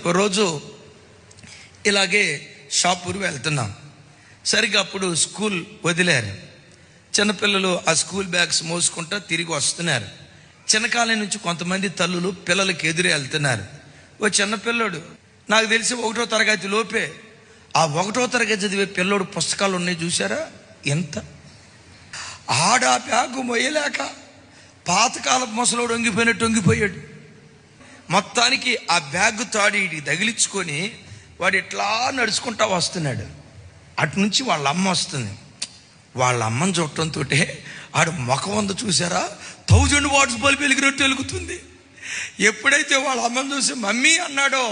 ఒకరోజు ఇలాగే షాపూర్ వెళ్తున్నాం. సరిగ్గా అప్పుడు స్కూల్ వదిలేరు. చిన్నపిల్లలు ఆ స్కూల్ బ్యాగ్స్ మోసుకుంటూ తిరిగి వస్తున్నారు. చిన్నకాలం నుంచి కొంతమంది తల్లులు పిల్లలకి ఎదురే వెళ్తున్నారు. ఓ చిన్నపిల్లడు, నాకు తెలిసి 1వ తరగతి లోపే, ఆ 1వ తరగతి చదివే పిల్లోడు పుస్తకాలు ఉన్నాయి చూసారా ఎంత. ఆడా బ్యాగు మొయ్యలేక పాతకాలపు ముసలోడు వంగిపోయాడు. మొత్తానికి ఆ బ్యాగ్ తాడి తగిలించుకొని వాడు ఇట్లా నడుచుకుంటా వస్తున్నాడు. అటు నుంచి వాళ్ళ అమ్మ వస్తుంది. వాళ్ళ అమ్మని చూడటంతో ఆడు ముఖం వంద చూసారా 1000 వాట్స్ బల్బు వెలిగినట్టు వెలుగుతుంది. ఎప్పుడైతే వాళ్ళ అమ్మని చూసి మమ్మీ అన్నాడో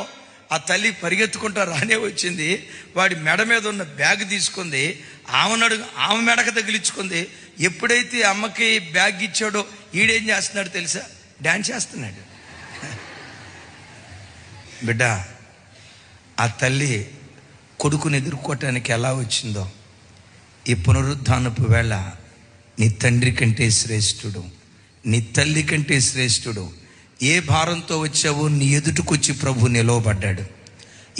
ఆ తల్లి పరిగెత్తుకుంటా రానే వచ్చింది. వాడి మెడ మీద ఉన్న బ్యాగ్ తీసుకుంది, ఆమె మెడకు తగిలించుకుంది. ఎప్పుడైతే అమ్మకి బ్యాగ్ ఇచ్చాడో ఈడేం చేస్తున్నాడు తెలుసా? డాన్స్ చేస్తున్నాడు. బిడ్డ, ఆ తల్లి కొడుకుని ఎదుర్కోవటానికి ఎలా వచ్చిందో ఈ పునరుద్ధానపు వేళ నీ తండ్రి కంటే శ్రేష్ఠుడు, నీ తల్లి కంటే శ్రేష్ఠుడు. ఏ భారంతో వచ్చావో నీ ఎదుటికొచ్చి ప్రభు నిలవబడ్డాడు.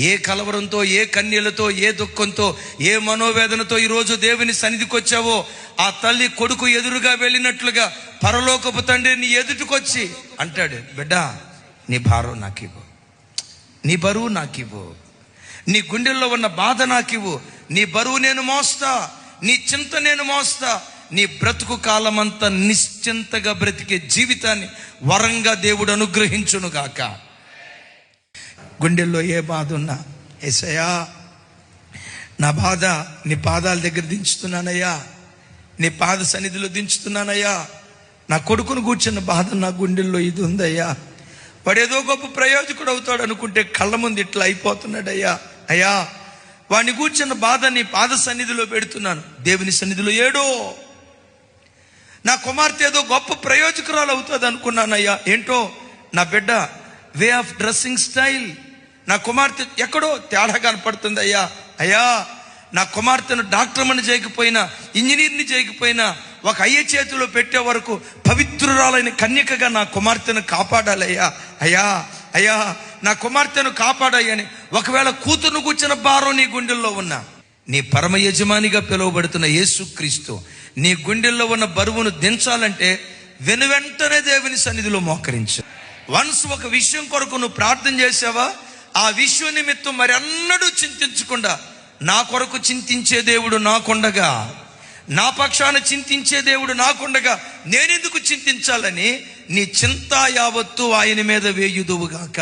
ఏ కలవరంతో, ఏ కన్నీళ్లతో, ఏ దుఃఖంతో, ఏ మనోవేదనతో ఈరోజు దేవుని సన్నిధికి వచ్చావో ఆ తల్లి కొడుకు ఎదురుగా వెళ్ళినట్లుగా పరలోకపు తండ్రి నీ ఎదుటికొచ్చి అంటాడు, బిడ్డ నీ భారం నాకు ఇవ్వు, నీ బరువు నాకు ఇవ్వు, నీ గుండెల్లో ఉన్న బాధ నాకు ఇవ్వు, నీ బరువు నేను మోస్తా, నీ చింత నేను మోస్తా. నీ బ్రతుకు కాలమంతా నిశ్చింతగా బ్రతికే జీవితాన్ని వరంగా దేవుడు అనుగ్రహించును గాక. గుండెల్లో ఏ బాధ ఉన్నా, యేసయ్యా నా బాధ నీ పాదాల దగ్గర దించుతున్నానయ్యా, నీ పాద సన్నిధిలో దించుతున్నానయ్యా. నా కొడుకును కూర్చున్న బాధ నా గుండెల్లో ఇది ఉందయ్యా. వాడు ఏదో గొప్ప ప్రయోజకుడు అవుతాడు అనుకుంటే కళ్ళ ముందు ఇట్లా అయిపోతున్నాడయ్యా. అయ్యా వాడిని కూర్చున్న బాధ నీ పాద సన్నిధిలో పెడుతున్నాను. దేవుని సన్నిధిలో ఏడో. నా కుమార్తె ఏదో గొప్ప ప్రయోజకురాలు అవుతుంది అనుకున్నానయ్యా. ఏంటో నా బిడ్డ వే ఆఫ్ డ్రెస్సింగ్ స్టైల్, నా కుమార్తె ఎక్కడో తేడా కనపడుతుంది అయ్యా. అయ్యా నా కుమార్తెను డాక్టర్ని చేయకపోయినా, ఇంజనీర్ని చేయకపోయినా, ఒక అయ్య చేతిలో పెట్టే వరకు పవిత్రురాలైన కన్యకగా నా కుమార్తెను కాపాడాలయ్యా. అయ్యా అయ్యా నా కుమార్తెను కాపాడాయని ఒకవేళ కూతురును కూర్చున్న భారం నీ గుండెల్లో ఉన్నా, నీ పరమ యజమానిగా పిలువబడుతున్న యేసుక్రీస్తు నీ గుండెల్లో ఉన్న బరువును దించాలంటే వెనువెంటనే దేవుని సన్నిధిలో మోకరించు. వన్స్ ఒక విషయం కొరకు నువ్వు ప్రార్థన చేసావా, ఆ విషయం నిమిత్తం మరి అన్నడూ చింతించకుండా నా కొరకు చింతించే దేవుడు నాకుండగా, నా పక్షాన చింతించే దేవుడు నాకుండగా నేనెందుకు చింతించాలని నీ చింత యావత్తు ఆయన మీద వేయుదువుగాక.